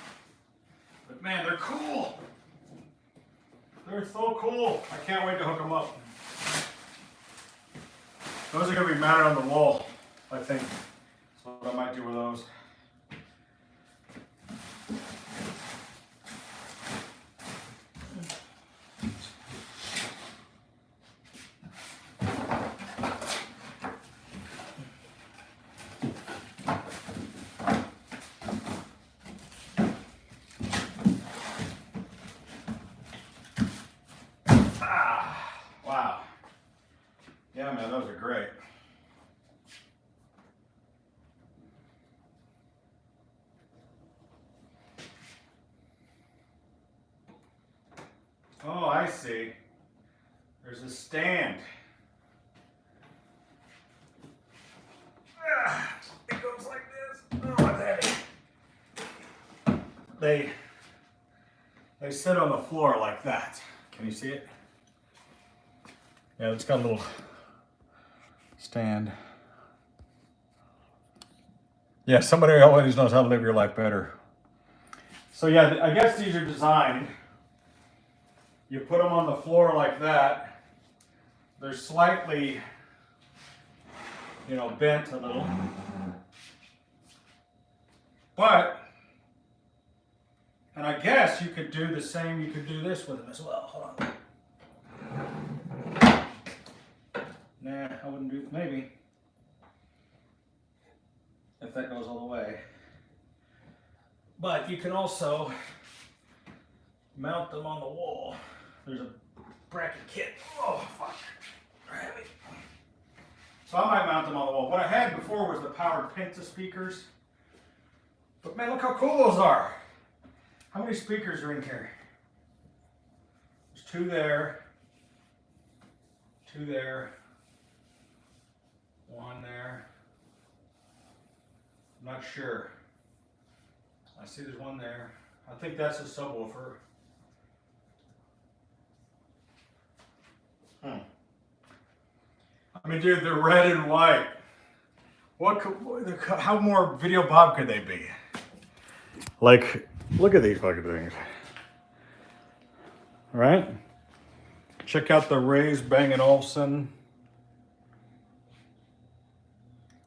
but man, they're cool. They're so cool. I can't wait to hook them up. Those are going to be mounted on the wall, I think. That's what I might do with those. Wow. Yeah, man, those are great. Oh, I see. There's a stand. It goes like this. Oh, it's heavy. They sit on the floor like that. Can you see it? Yeah, it's got a little stand. Yeah, somebody always knows how to live your life better. So yeah, I guess these are designed. You put them on the floor like that. They're slightly, bent a little. But, and I guess you could do the same, you could do this with them as well. Hold on. Nah, I wouldn't do, maybe. If that goes all the way. But you can also mount them on the wall. There's a bracket kit. Oh, fuck. They're heavy. So I might mount them on the wall. What I had before was the powered Penta speakers. But man, look how cool those are. How many speakers are in here? There's 2 there. 2 there. 1 there. I'm not sure. I see there's 1 there. I think that's a subwoofer. I mean, dude, they're red and white. How more Video Bob could they be? Like, look at these fucking things. All right? Check out the raised Bang & Olufsen.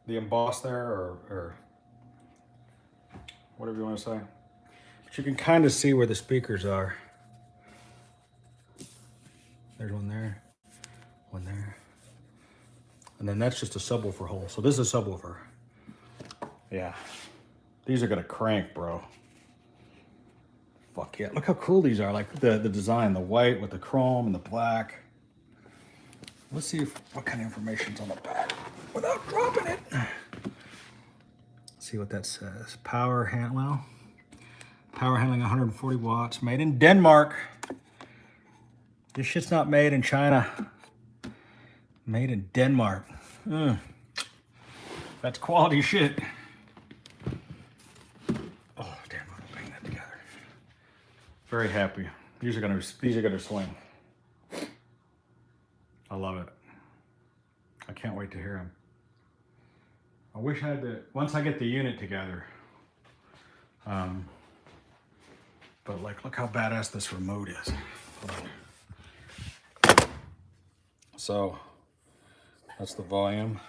The emboss there, or whatever you want to say. But you can kind of see where the speakers are. There's 1 there, 1 there. And then that's just a subwoofer hole. So this is a subwoofer. Yeah. These are gonna crank, bro. Fuck yeah. Look how cool these are. Like the design, the white with the chrome and the black. Let's see what kind of information's on the back without dropping it. Let's see what that says. Power handling 140 watts. Made in Denmark. This shit's not made in China. Made in Denmark. That's quality shit. Oh damn! I'm gonna bang that together. Very happy. These are gonna swing. I love it. I can't wait to hear them. I wish I had to, once I get the unit together. But like, look how badass this remote is. Hold on. So, that's the volume.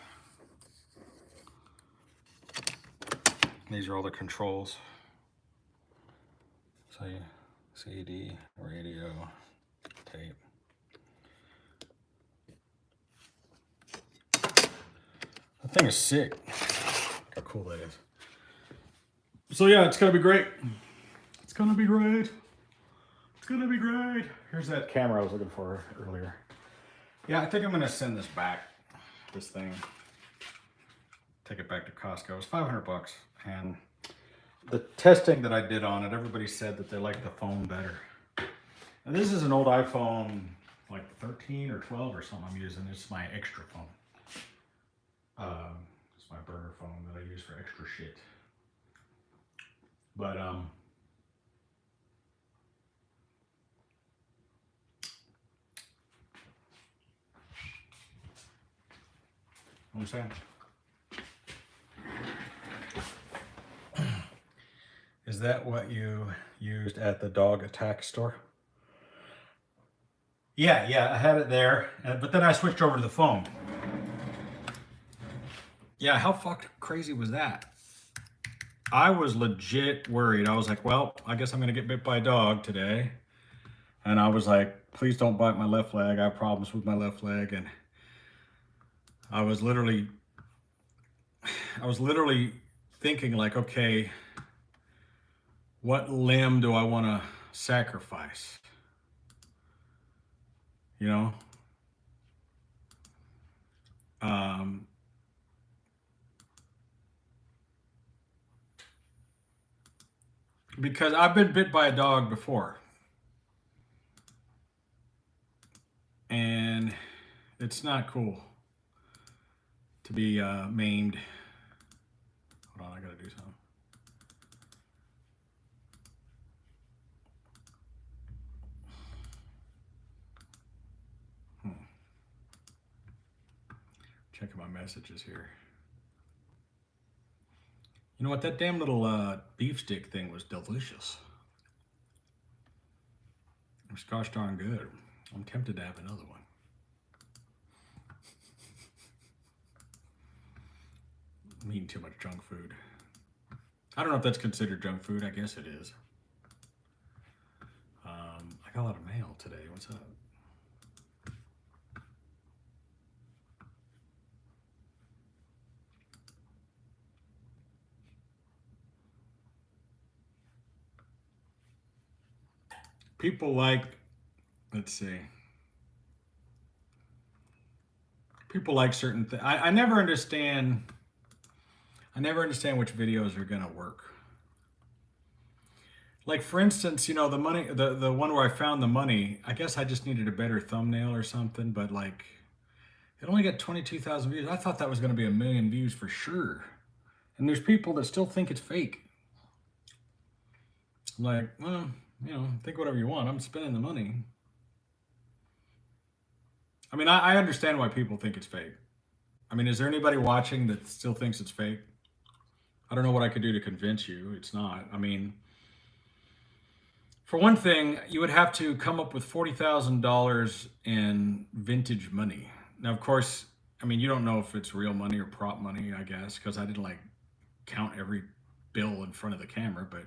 These are all the controls. So you CD, radio, tape. That thing is sick. Look how cool that is. So yeah, it's gonna be great. It's gonna be great. It's gonna be great. Here's that camera I was looking for earlier. Yeah, I think I'm gonna send this back, this thing. Take it back to Costco. It was 500 bucks. And the testing that I did on it, everybody said that they liked the phone better. And this is an old iPhone, like 13 or 12 or something I'm using. It's my extra phone. It's my burner phone that I use for extra shit. But, what I'm saying? Is that what you used at the dog attack store? Yeah, I had it there, but then I switched over to the phone. Yeah, how fucked crazy was that? I was legit worried. I was like, well, I guess I'm gonna get bit by a dog today. And I was like, please don't bite my left leg. I have problems with my left leg. And I was literally thinking like, okay, what limb do I want to sacrifice? You know? Because I've been bit by a dog before. And it's not cool to be maimed. Hold on, I gotta do something. Checking my messages here. You know what? That damn little beef stick thing was delicious. It was gosh darn good. I'm tempted to have another one. I'm eating too much junk food. I don't know if that's considered junk food. I guess it is. I got a lot of mail today. What's up? People like, let's see. People like certain things. I never understand which videos are gonna work. Like for instance, you know, the money, the one where I found the money, I guess I just needed a better thumbnail or something, but like, it only got 22,000 views. I thought that was gonna be 1 million views for sure. And there's people that still think it's fake. I'm like, well, you know, think whatever you want. I'm spending the money. I mean, I understand why people think it's fake. I mean, is there anybody watching that still thinks it's fake? I don't know what I could do to convince you it's not. I mean, for one thing, you would have to come up with $40,000 in vintage money. Now, of course, I mean, you don't know if it's real money or prop money, I guess, because I didn't like count every bill in front of the camera, but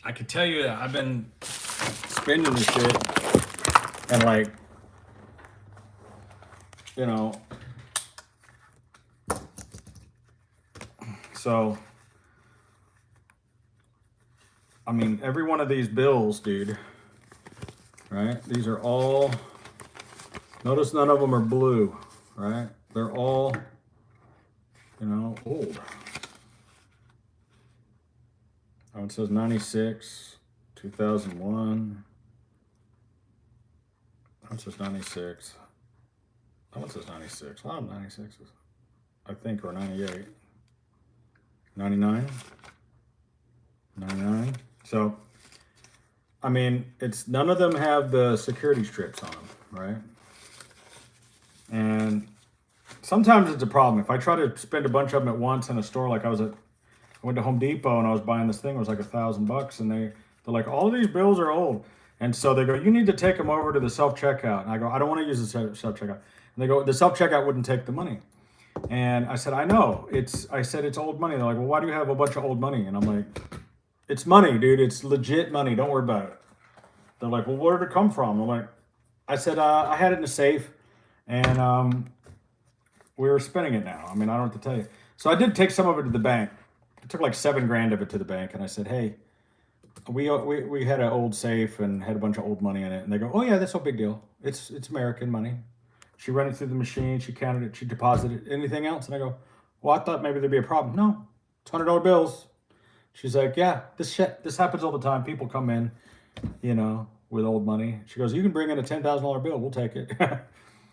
I could tell you that I've been spending this shit and like, you know, so, I mean, every one of these bills, dude, right? These are all, notice none of them are blue, right? They're all, you know, old. Oh, it says 96, 2001. That says 96. That one says 96. A lot of 96s, I think, or 98. 99. 99. So, I mean, it's none of them have the security strips on them, right? And sometimes it's a problem. If I try to spend a bunch of them at once in a store, like I went to Home Depot and I was buying this thing, it was like $1,000, and they're like, all of these bills are old. And so they go, you need to take them over to the self-checkout. And I go, I don't want to use the self-checkout. And they go, the self-checkout wouldn't take the money. And I said, I know. I said, it's old money. They're like, well, why do you have a bunch of old money? And I'm like, it's money, dude. It's legit money. Don't worry about it. They're like, well, where did it come from? I'm like, I said, I had it in a safe, and we were spending it now. I mean, I don't have to tell you. So I did take some of it to the bank. I took like $7,000 of it to the bank, and I said, hey, we had an old safe and had a bunch of old money in it. And they go, oh yeah, that's no big deal. It's American money. She ran it through the machine. She counted it. She deposited it. Anything else? And I go, well, I thought maybe there'd be a problem. No, it's $100 bills. She's like, yeah, this happens all the time. People come in, you know, with old money. She goes, you can bring in a $10,000 bill. We'll take it.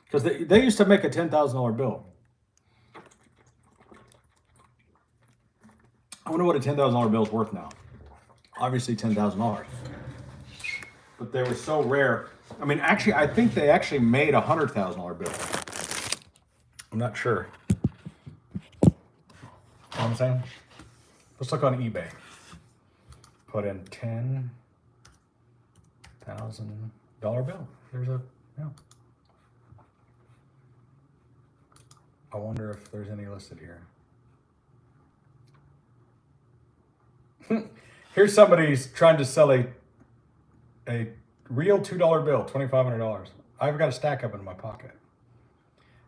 Because they used to make a $10,000 bill. I wonder what a $10,000 bill is worth now. Obviously $10,000. But they were so rare. I mean, actually, I think they actually made a $100,000 bill. I'm not sure. You know what I'm saying? Let's look on eBay. Put in $10,000 bill. There's a, yeah. I wonder if there's any listed here. Here's somebody's trying to sell a real $2 bill, $2,500. I've got a stack up in my pocket.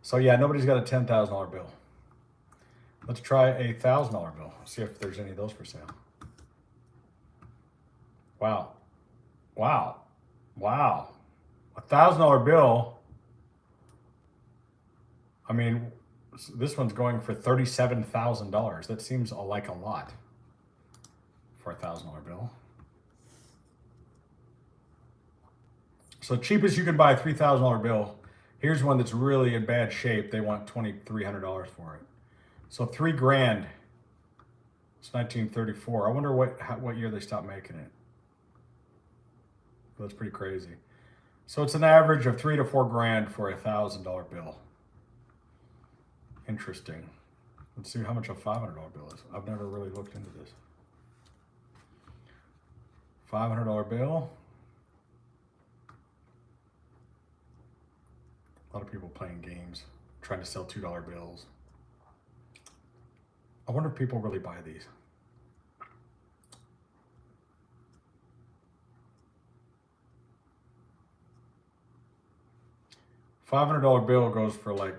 So yeah, nobody's got a $10,000 bill. Let's try a $1,000 bill. See if there's any of those for sale. Wow. Wow. Wow. $1,000 bill. I mean, this one's going for $37,000. That seems like a lot for a $1,000 bill. So cheapest you can buy a $3,000 bill. Here's one that's really in bad shape. They want $2,300 for it. So $3,000. It's 1934. I wonder what year they stopped making it. That's pretty crazy. So it's an average of $3,000 to $4,000 for a $1,000 bill. Interesting. Let's see how much a $500 bill is. I've never really looked into this. $500 bill. A lot of people playing games, trying to sell $2 bills. I wonder if people really buy these. $500 bill goes for like,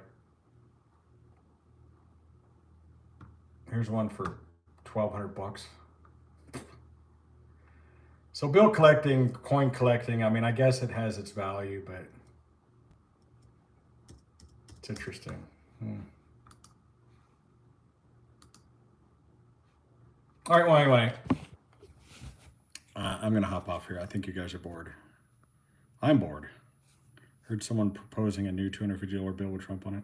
here's one for 1,200 bucks. So bill collecting, coin collecting, I mean, I guess it has its value, but it's interesting. All right, well, anyway, I'm going to hop off here. I think you guys are bored. I'm bored. Heard someone proposing a new $250 bill with Trump on it.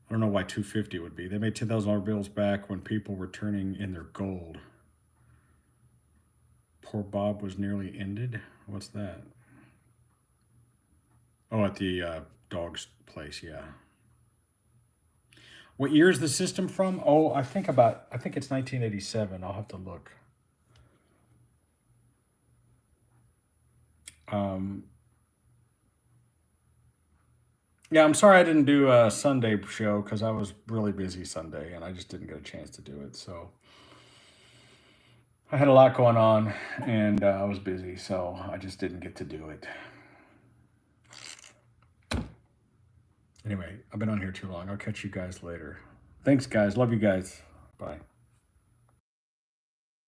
I don't know why $250 would be. They made $10,000 bills back when people were turning in their gold. Poor Bob was nearly ended. What's that? Oh, at the dog's place, yeah. What year is the system from? Oh, I think it's 1987. I'll have to look. Yeah, I'm sorry I didn't do a Sunday show because I was really busy Sunday and I just didn't get a chance to do it. So I had a lot going on and I was busy, so I just didn't get to do it. Anyway, I've been on here too long. I'll catch you guys later. Thanks, guys. Love you guys. Bye.